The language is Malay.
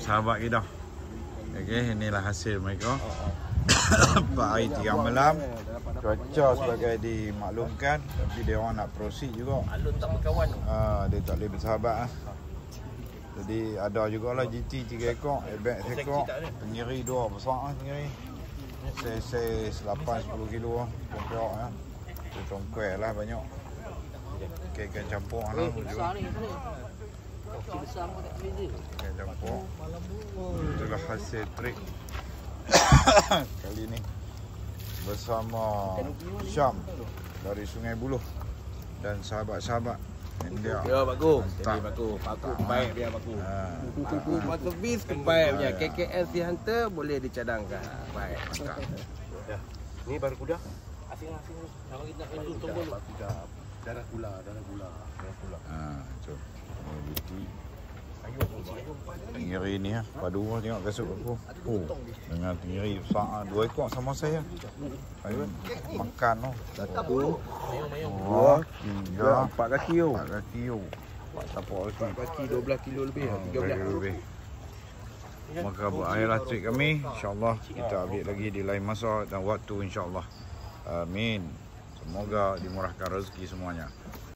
sahabat kita. Okey, inilah hasil mereka. 4 hari 3 malam. Cuaca sebagai dimaklumkan, tapi dia orang nak proceed juga. Alun tak berkawan tu. Dia tak boleh bersahabat lah. Jadi ada jugalah GT 3 ekor, airbag 1 ekor, penyeri 2 besar lah penyeri. Saya 8-10 kilo lah, tongkok lah. Tongkok lah banyak. Ikan campur lah. Besar ni. Kecil besar pun tak beza. Ikan campur. Itulah hasil trik kali ni bersama Syam dari Sungai Buloh dan sahabat-sahabat India. Ya bagus. Jadi bagus. Paku baik dia bagus. Paku motor bis baik punya. KKS di Hunter boleh dicadangkan. Baik. Mantap. Dah. Ni baru kuda. Asing-asing ni. Kalau kita nak kena tombol Kuda. Darah gula. Tu. Beauty. Tenggiri ni lah, padu lah tengok kasut aku. Dengan tenggiri besar 2 ekor sama saya. Ayo makan tu. 1, 2, 3, 4 kaki tu. 4 kaki tu. 4 tapak kaki. 4 kaki 12 kilo lebih. 13 lebih. Maka berakhirlah trik kami. InsyaAllah kita update lagi di lain masa dan waktu insyaAllah. Amin. Semoga dimurahkan rezeki semuanya.